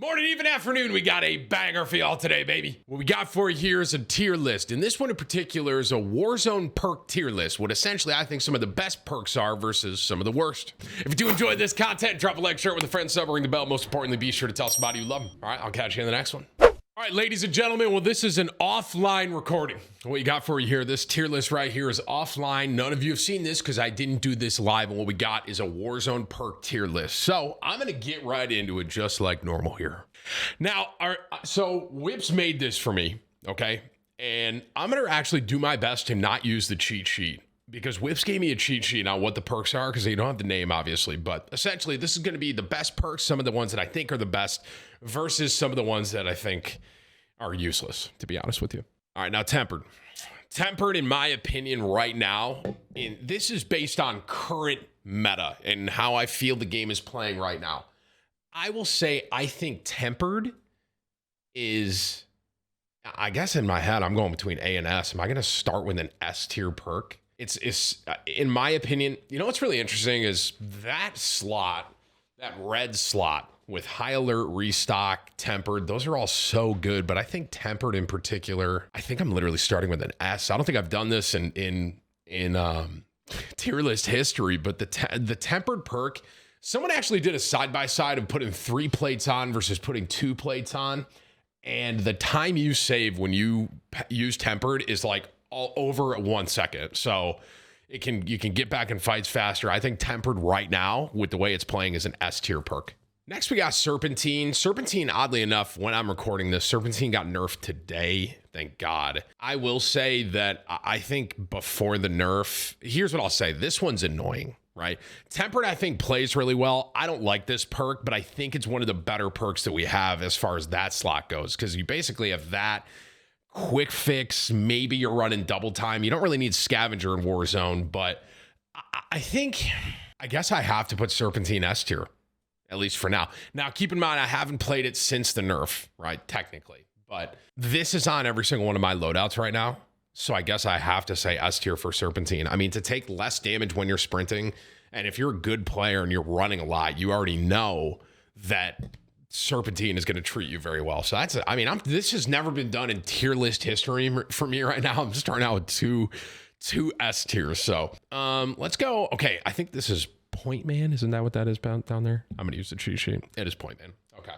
Morning, even afternoon, we got a banger for y'all today, baby. What we got for you here is a tier list, and this one in particular is a Warzone Perk tier list, what essentially I think some of the best perks are versus some of the worst. If you do enjoy this content, drop a like, share it with a friend, sub, ring the bell. Most importantly, be sure to tell somebody you love them. All right, I'll catch you in the next one. All right, ladies and gentlemen, well, this is an offline recording. What you got for you here, this tier list right here is offline. None of you have seen this because I didn't do this live, and what we got is a Warzone Perk tier list. So I'm going to get right into it just like normal here. Now, so Whips made this for me, okay? And I'm going to actually do my best to not use the cheat sheet because Whips gave me a cheat sheet on what the perks are because they don't have the name, obviously. But essentially, this is going to be the best perks, some of the ones that I think are the best versus some of the ones that I think are useless, to be honest with you. All right, now Tempered. Tempered, in my opinion, right now, and this is based on current meta and how I feel the game is playing right now. I will say I think Tempered is, I guess in my head, I'm going between A and S. Am I going to start with an S tier perk? It's in my opinion, you know what's really interesting is that slot, that red slot with High Alert, Restock, Tempered, those are all so good. But I think Tempered in particular, I think I'm literally starting with an S. I don't think I've done this in tier list history, but the Tempered perk, someone actually did a side-by-side of putting 3 plates on versus putting 2 plates on. And the time you save when you use Tempered is like all over 1 second. So you can get back in fights faster. I think Tempered right now, with the way it's playing, is an S tier perk. Next, we got Serpentine. Serpentine, oddly enough, when I'm recording this, Serpentine got nerfed today. Thank God. I will say that I think before the nerf, here's what I'll say. This one's annoying, right? Tempered, I think, plays really well. I don't like this perk, but I think it's one of the better perks that we have as far as that slot goes, because you basically have that quick fix. Maybe you're running double time. You don't really need Scavenger in Warzone, but I guess I have to put Serpentine S tier, at least for now. Now, keep in mind, I haven't played it since the nerf, right? Technically, but this is on every single one of my loadouts right now. So I guess I have to say S tier for Serpentine. I mean, to take less damage when you're sprinting, and if you're a good player and you're running a lot, you already know that Serpentine is going to treat you very well. So that's, this has never been done in tier list history for me right now. I'm starting out with two S tiers. So let's go. Okay, I think this is Point Man. Isn't that what that is down there? I'm going to use the cheat sheet. It is Point Man. Okay.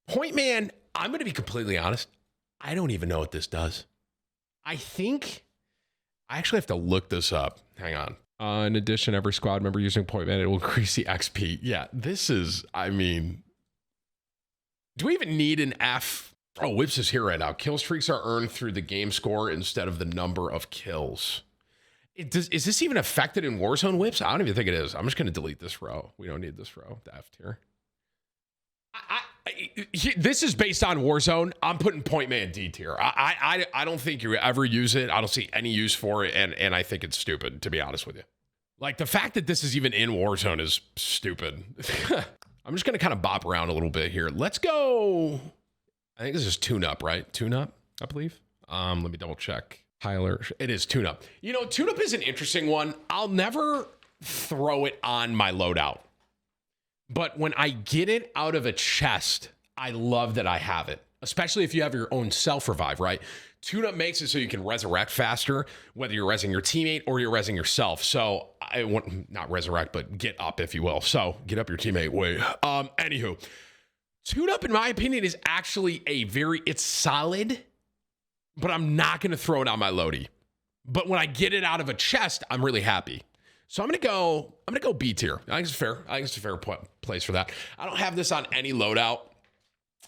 Point Man, I'm going to be completely honest. I don't even know what this does. I think I actually have to look this up. Hang on. In addition, every squad member using Point Man, it will increase the XP. Yeah, this is, do we even need an F? Oh, Whips is here right now. Kill streaks are earned through the game score instead of the number of kills. Is this even affected in Warzone, Whips? I don't even think it is. I'm just going to delete this row. We don't need this row, the F tier. This is based on Warzone. I'm putting Point Man D tier. I don't think you ever use it. I don't see any use for it, and I think it's stupid, to be honest with you. Like, the fact that this is even in Warzone is stupid. I'm just going to kind of bop around a little bit here. Let's go. I think this is Tune Up, right? Tune Up, I believe. Let me double check. Tyler, it is Tune Up. You know, Tune Up is an interesting one. I'll never throw it on my loadout. But when I get it out of a chest, I love that I have it, especially if you have your own self-revive, right? Tune Up makes it so you can resurrect faster, whether you're resing your teammate or you're resing yourself. So I want, not resurrect, but get up, if you will. So get up your teammate. Wait. Anywho, Tune Up, in my opinion, is actually it's solid, but I'm not going to throw it on my loadie. But when I get it out of a chest, I'm really happy. So I'm gonna go B tier. I think it's fair. I think it's a fair place for that. I don't have this on any loadout.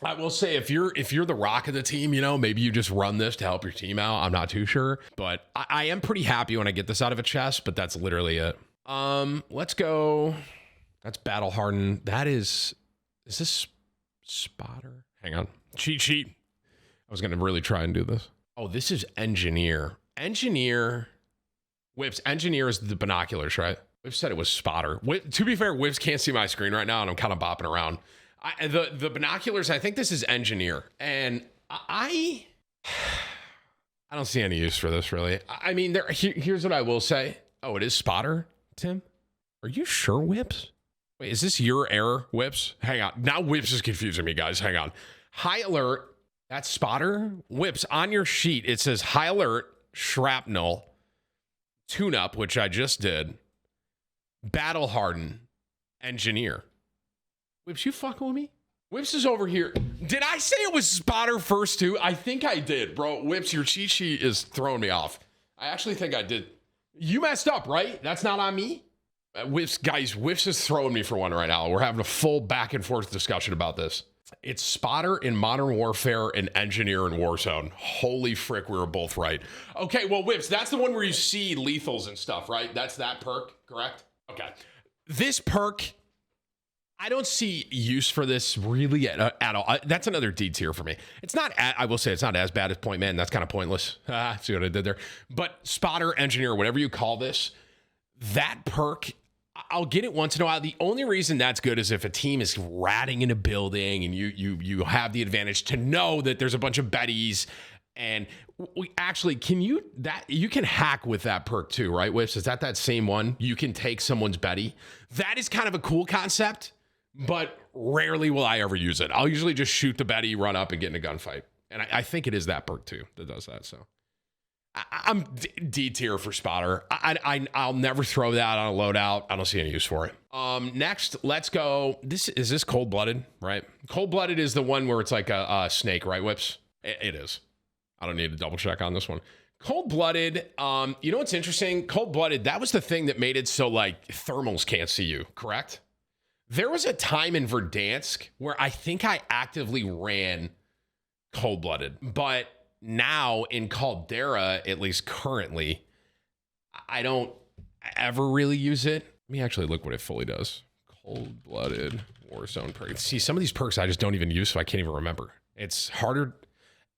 I will say if you're the rock of the team, you know, maybe you just run this to help your team out. I'm not too sure, but I am pretty happy when I get this out of a chest. But that's literally it. Let's go. That's Battle Hardened. That is this Spotter? Hang on. Cheat sheet. I was gonna really try and do this. Oh, this is Engineer. Whips, Engineer is the binoculars, right? Whips said it was Spotter. To be fair, Whips can't see my screen right now, and I'm kind of bopping around. The binoculars, I think this is Engineer. And I don't see any use for this, really. I mean, here's what I will say. Oh, it is Spotter, Tim? Are you sure, Whips? Wait, is this your error, Whips? Hang on. Now Whips is confusing me, guys. Hang on. High alert. That's spotter. Whips, on your sheet, it says high alert, shrapnel, tune-up, which I just did, battle harden, engineer. Whips, you fucking with me? Whips is over here. Did I say it was spotter first too? I think I did, bro. Whips, your cheat sheet is throwing me off. I actually think I did. You messed up, right? That's not on me? Whips, guys, Whips is throwing me for one right now. We're having a full back and forth discussion about this. It's spotter in Modern Warfare and engineer in Warzone. Holy frick, we were both right. Okay, well, Whips, that's the one where you see lethals and stuff, right? That's that perk, correct? Okay. This perk, I don't see use for this really at all. That's another D tier for me. It's not, I will say it's not as bad as Point Man. That's kind of pointless. See what I did there? But spotter, engineer, whatever you call this, that perk, I'll get it once in a while. The only reason that's good is if a team is ratting in a building and you have the advantage to know that there's a bunch of betties. And we actually, you can hack with that perk too, right, Whips? Is that same one? You can take someone's Betty. That is kind of a cool concept, but rarely will I ever use it. I'll usually just shoot the Betty, run up and get in a gunfight. And I think it is that perk too that does that. So I'm D tier for spotter. I'll never throw that on a loadout. I don't see any use for it. Next, let's go. Is this cold-blooded, right? Cold-blooded is the one where it's like a snake, right, Whips? It is. I don't need to double check on this one. Cold-blooded, you know what's interesting? Cold-blooded, that was the thing that made it so like thermals can't see you, correct? There was a time in Verdansk where I think I actively ran cold-blooded, but now in Caldera, at least currently, I don't ever really use it. Let me actually look what it fully does. Cold-blooded Warzone perk. See, some of these perks I just don't even use, so I can't even remember. It's harder.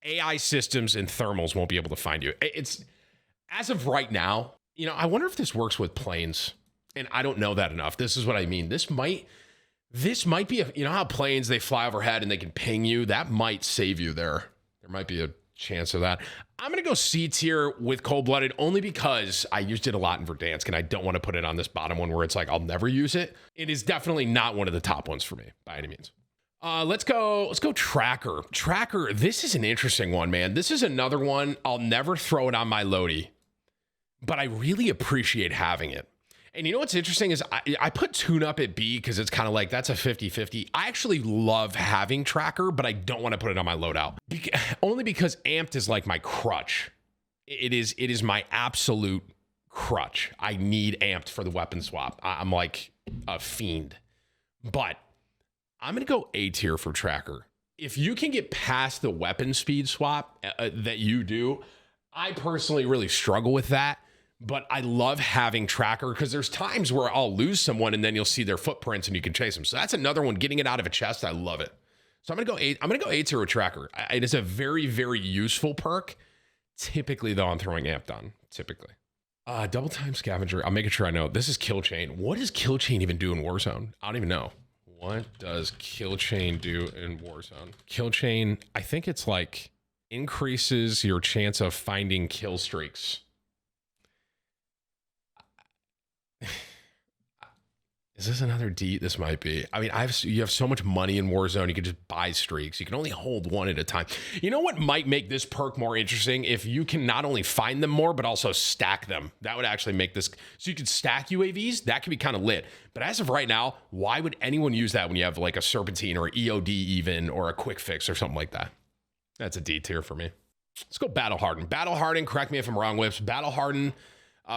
AI systems and thermals won't be able to find you. It's, as of right now, you know, I wonder if this works with planes. And I don't know that enough. This is what I mean. This might be, you know how planes, they fly overhead and they can ping you? That might save you there. There might be a chance of that. I'm going to go C tier with cold-blooded only because I used it a lot in Verdansk and I don't want to put it on this bottom one where it's like I'll never use it. It is definitely not one of the top ones for me by any means. Let's go tracker. Tracker, this is an interesting one, man. This is another one. I'll never throw it on my loadie, but I really appreciate having it. And you know what's interesting is I put tune up at B because it's kind of like that's a 50-50. I actually love having tracker, but I don't want to put it on my loadout. Only because amped is like my crutch. It is my absolute crutch. I need amped for the weapon swap. I'm like a fiend. But I'm going to go A tier for tracker. If you can get past the weapon speed swap that you do, I personally really struggle with that. But I love having tracker because there's times where I'll lose someone and then you'll see their footprints and you can chase them. So that's another one, getting it out of a chest. I love it. So I'm going to go A tier with tracker. It is a very, very useful perk. Typically though, I'm throwing amped on typically. Double time scavenger. I'm making sure I know. This is kill chain. What does kill chain even do in Warzone? I don't even know. What does kill chain do in Warzone? Kill chain, I think it's like increases your chance of finding kill streaks. Is this another D? This might be. I mean, you have so much money in Warzone, you can just buy streaks. You can only hold one at a time. You know what might make this perk more interesting? If you can not only find them more, but also stack them. That would actually make this, so you could stack UAVs. That could be kind of lit. But as of right now, why would anyone use that when you have like a Serpentine or EOD even, or a quick fix or something like that? That's a D tier for me. Let's go battle harden. Battle harden, correct me if I'm wrong, Whips. Battle harden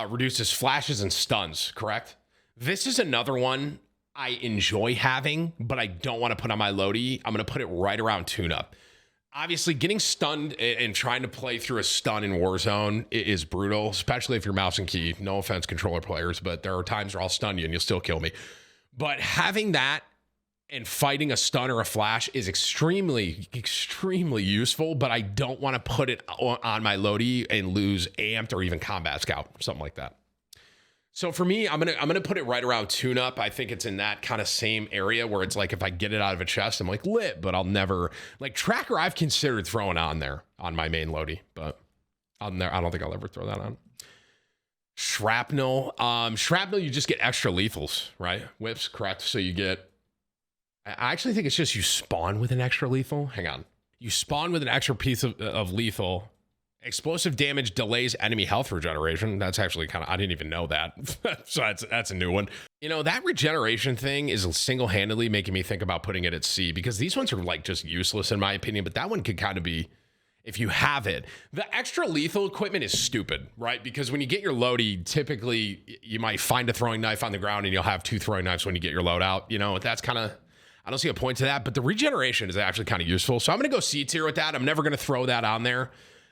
reduces flashes and stuns, correct? This is another one I enjoy having, but I don't want to put on my loadie. I'm going to put it right around tune-up. Obviously, getting stunned and trying to play through a stun in Warzone is brutal, especially if you're mouse and key. No offense, controller players, but there are times where I'll stun you and you'll still kill me. But having that and fighting a stun or a flash is extremely, extremely useful, but I don't want to put it on my loadie and lose amped or even combat scout, something like that. So for me, I'm gonna put it right around tune-up. I think it's in that kind of same area where it's like if I get it out of a chest, I'm like lit, but I'll never, like tracker I've considered throwing on there on my main loadie, but I don't think I'll ever throw that on. Shrapnel. Shrapnel, you just get extra lethals, right? Whips, correct. So you get, I actually think it's just you spawn with an extra lethal. Hang on. You spawn with an extra piece of lethal. Explosive damage delays enemy health regeneration. That's actually kind of, I didn't even know that. So that's a new one. You know, that regeneration thing is single-handedly making me think about putting it at C, because these ones are like just useless in my opinion, but that one could kind of be, if you have it. The extra lethal equipment is stupid, right? Because when you get your loadie, typically you might find a throwing knife on the ground and you'll have 2 throwing knives when you get your load out. You know, that's kind of, I don't see a point to that, but the regeneration is actually kind of useful. So I'm going to go C tier with that. I'm never going to throw that on there.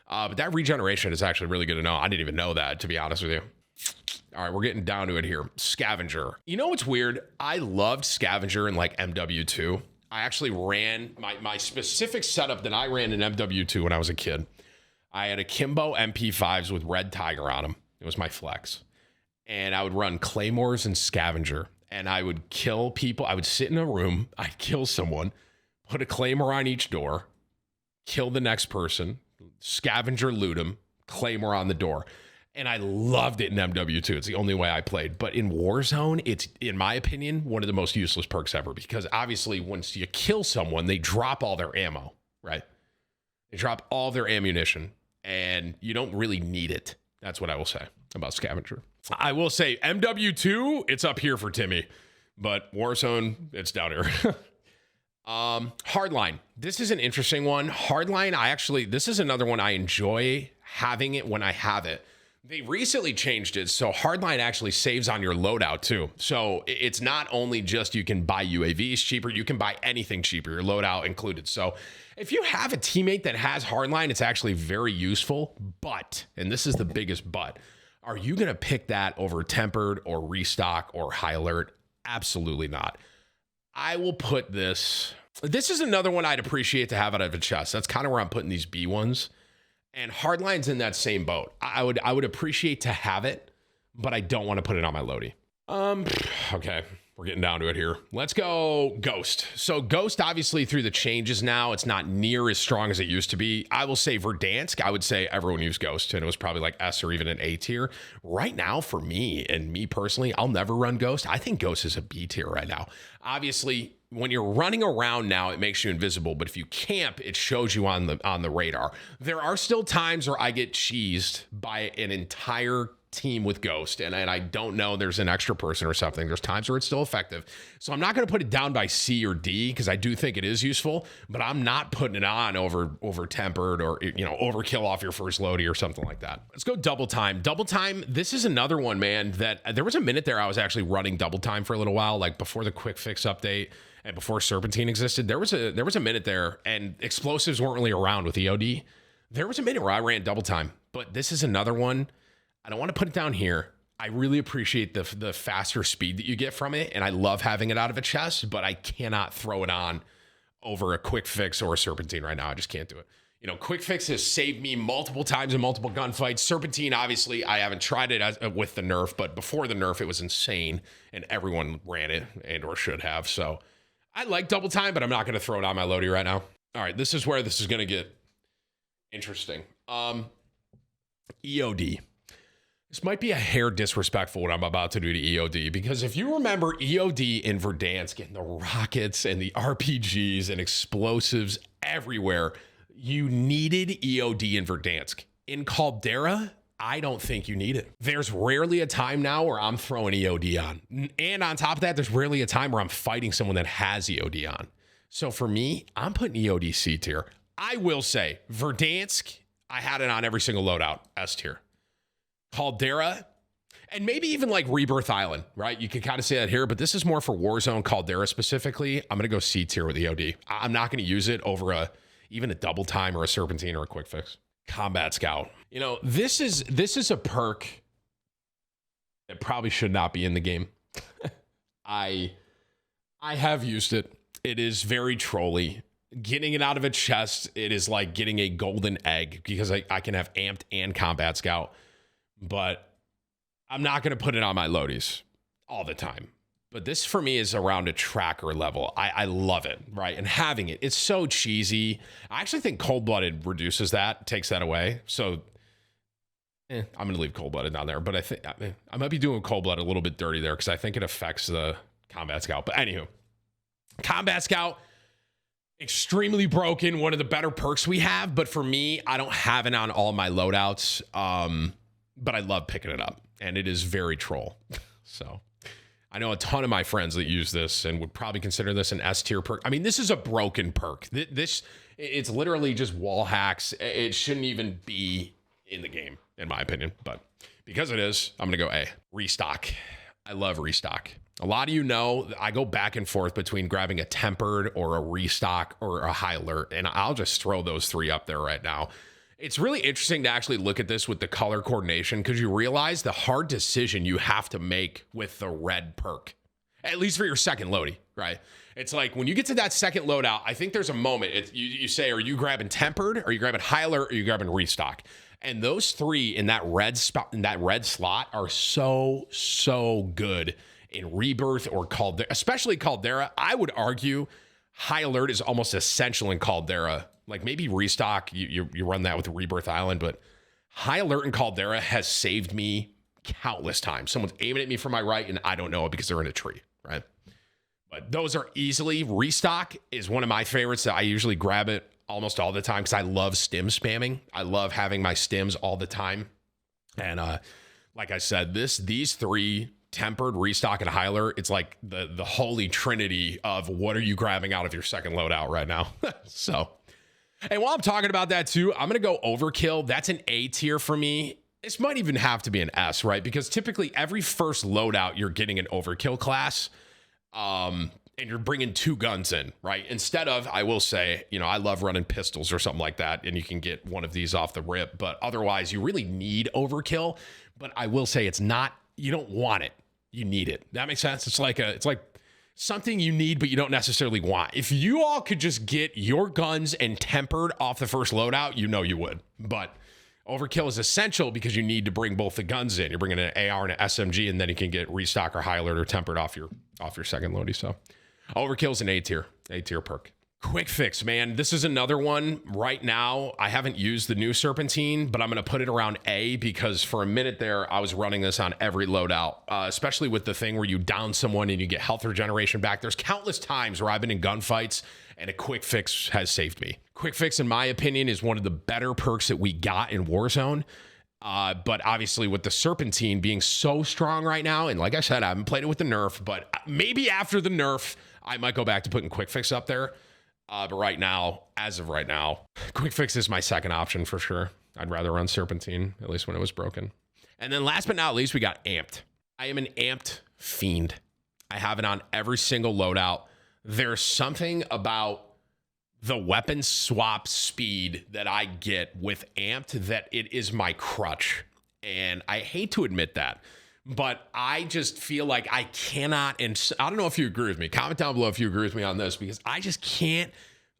But that regeneration is actually really good to know. I didn't even know that, to be honest with you. All right, we're getting down to it here. Scavenger. You know what's weird? I loved Scavenger in like MW2. I actually ran my specific setup that I ran in MW2 when I was a kid. I had a Kimbo MP5s with Red Tiger on them. It was my flex. And I would run Claymores and Scavenger. And I would kill people. I would sit in a room. I'd kill someone, put a Claymore on each door, kill the next person, Scavenger loot him, Claymore on the door. And I loved it in MW2. It's the only way I played. But in Warzone, it's, in my opinion, one of the most useless perks ever. Because obviously, once you kill someone, they drop all their ammo, right? They drop all their ammunition. And you don't really need it. That's what I will say about Scavenger. I will say, MW2, it's up here for Timmy. But Warzone, it's down here. Hardline. This is an interesting one. Hardline, this is another one I enjoy having it when I have it. They recently changed it, so Hardline actually saves on your loadout too. So it's not only just you can buy UAVs cheaper, you can buy anything cheaper, your loadout included. So if you have a teammate that has Hardline, it's actually very useful. But, and this is the biggest but, are you going to pick that over Tempered or Restock or High Alert? Absolutely not. I will put this. This is another one I'd appreciate to have out of a chest. That's kind of where I'm putting these B ones. And Hardline's in that same boat. I would appreciate to have it, but I don't want to put it on my loadie. Okay, we're getting down to it here. Let's go Ghost. So Ghost, obviously through the changes now, it's not near as strong as it used to be. I will say Verdansk, I would say everyone used Ghost, and it was probably like S or even an A tier. Right now, for me and me personally, I'll never run Ghost. I think Ghost is a B tier right now. Obviously, when you're running around now, it makes you invisible, but if you camp, it shows you on the radar. There are still times where I get cheesed by an entire team with Ghost, and I don't know, there's an extra person or something. There's times where it's still effective. So I'm not going to put it down by C or D because I do think it is useful, but I'm not putting it on over Tempered or, you know, overkill off your first loadie or something like that. Let's go Double Time. Double Time, this is another one, man, that there was a minute there I was actually running Double Time for a little while, like before the quick fix update and before Serpentine existed. There was a minute there, and explosives weren't really around with EOD. There was a minute where I ran Double Time, but this is another one. I don't want to put it down here. I really appreciate the faster speed that you get from it, and I love having it out of a chest, but I cannot throw it on over a quick fix or a Serpentine right now. I just can't do it. You know, quick fix has saved me multiple times in multiple gunfights. Serpentine, obviously, I haven't tried it with the nerf, but before the nerf, it was insane, and everyone ran it and or should have. So I like Double Time, but I'm not going to throw it on my loadie right now. All right, this is where this is going to get interesting. EOD. This might be a hair disrespectful what I'm about to do to EOD, because if you remember EOD in Verdansk, getting the rockets and the RPGs and explosives everywhere, you needed EOD in Verdansk. In Caldera, I don't think you need it. There's rarely a time now where I'm throwing EOD on. And on top of that, there's rarely a time where I'm fighting someone that has EOD on. So for me, I'm putting EOD C tier. I will say, Verdansk, I had it on every single loadout, S tier. Caldera, and maybe even like Rebirth Island, right? You can kind of say that here, but this is more for Warzone. Caldera specifically, I'm going to go C tier with EOD. I'm not going to use it over even a Double Time or a Serpentine or a quick fix. Combat Scout. You know, this is a perk that probably should not be in the game. I have used it. It is very trolly. Getting it out of a chest, it is like getting a golden egg, because I can have Amped and Combat Scout. But I'm not going to put it on my loadies all the time. But this for me is around a tracker level. I love it, right? And having it, it's so cheesy. I actually think Cold-Blooded reduces that, takes that away. So I'm gonna leave cold-blooded down there, but I think I might be doing cold-blooded a little bit dirty there because I think it affects the combat scout. But anywho, combat scout, extremely broken, one of the better perks we have, but for me, I don't have it on all my loadouts. But I love picking it up, and it is very troll. So I know a ton of my friends that use this and would probably consider this an S tier perk. I mean, this is a broken perk. It's literally just wall hacks. It shouldn't even be in the game, in my opinion, but because it is, I'm gonna go A. Restock. I love restock. A lot of you know I go back and forth between grabbing a tempered or a restock or a high alert, and I'll just throw those three up there right now. It's really interesting to actually look at this with the color coordination because you realize the hard decision you have to make with the red perk, at least for your second loadie, right? It's like when you get to that second loadout, I think there's a moment you say, are you grabbing tempered, are you grabbing high alert, or are you grabbing restock? And those three in that red spot, in that red slot, are so good in Rebirth or Caldera, especially Caldera. I would argue high alert is almost essential in Caldera. Like maybe restock, you run that with Rebirth Island, but high alert in Caldera has saved me countless times. Someone's aiming at me from my right and I don't know it because they're in a tree, right? But those are easily, restock is one of my favorites that I usually grab it almost all the time because I love stim spamming. I love having my stims all the time. And like I said, these three, tempered, restock, and high alert, it's like the holy trinity of what are you grabbing out of your second loadout right now. So, and while I'm talking about that too, I'm going to go overkill. That's an A tier for me. This might even have to be an S, right? Because typically every first loadout, you're getting an overkill class. And you're bringing two guns in, right? Instead of, I will say, I love running pistols or something like that, and you can get one of these off the rip, but otherwise you really need overkill. But I will say it's not, you don't want it. You need it. That makes sense? It's like something you need, but you don't necessarily want. If you all could just get your guns and tempered off the first loadout, you would. But overkill is essential because you need to bring both the guns in. You're bringing an AR and an SMG, and then you can get restock or high alert or tempered off your second loadie. So overkill is an A tier perk. Quick fix, man. This is another one right now. I haven't used the new Serpentine, but I'm going to put it around A because for a minute there, I was running this on every loadout, especially with the thing where you down someone and you get health regeneration back. There's countless times where I've been in gunfights and a quick fix has saved me. Quick fix, in my opinion, is one of the better perks that we got in Warzone. But obviously with the Serpentine being so strong right now, and like I said, I haven't played it with the nerf, but maybe after the nerf, I might go back to putting quick fix up there. But right now, as of right now, quick fix is my second option for sure. I'd rather run Serpentine, at least when it was broken. And then last but not least, we got amped. I am an amped fiend. I have it on every single loadout. There's something about the weapon swap speed that I get with amped that it is my crutch. And I hate to admit that, but I just feel like I cannot, and I don't know if you agree with me. Comment down below if you agree with me on this, because I just can't,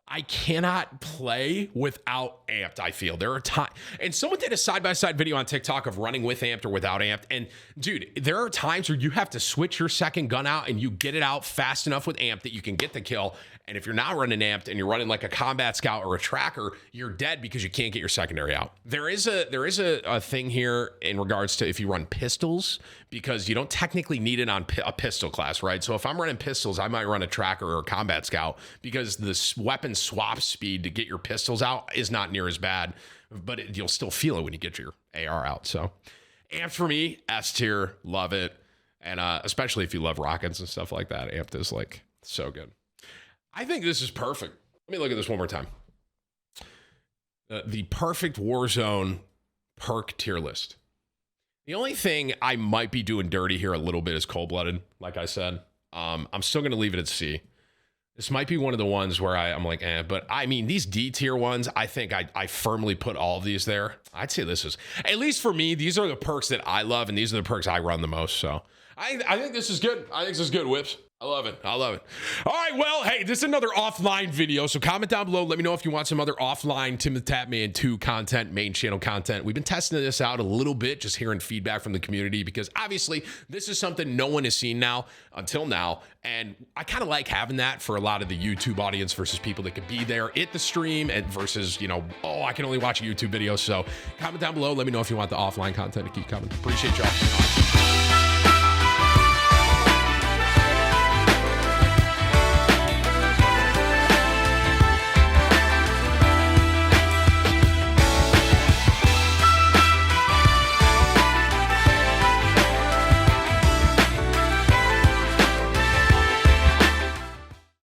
I cannot play without amped, I feel. There are times, and someone did a side-by-side video on TikTok of running with amped or without amped, and dude, there are times where you have to switch your second gun out and you get it out fast enough with amped that you can get the kill, and if you're not running amped and you're running like a combat scout or a tracker, you're dead because you can't get your secondary out. There is a thing here in regards to if you run pistols, because you don't technically need it on a pistol class, right? So if I'm running pistols, I might run a tracker or a combat scout because the weapon swap speed to get your pistols out is not near as bad, but you'll still feel it when you get your AR out. So amped for me, S tier, love it. And especially if you love rockets and stuff like that, amped is like so good. I think this is perfect. Let me look at this one more time. The perfect Warzone perk tier list. The only thing I might be doing dirty here a little bit is cold-blooded, like I said. I'm still going to leave it at C. This might be one of the ones where I'm like, but I mean, these D tier ones, I think I firmly put all of these there. I'd say this is, at least for me, these are the perks that I love, and these are the perks I run the most. So I think this is good. I think this is good, Whips. I love it. I love it. All right. Well, hey, this is another offline video. So comment down below. Let me know if you want some other offline TimTheTatman 2 content, main channel content. We've been testing this out a little bit, just hearing feedback from the community, because obviously this is something no one has seen until now. And I kind of like having that for a lot of the YouTube audience versus people that could be there at the stream and versus, you know, oh, I can only watch a YouTube video. So comment down below. Let me know if you want the offline content to keep coming. Appreciate y'all.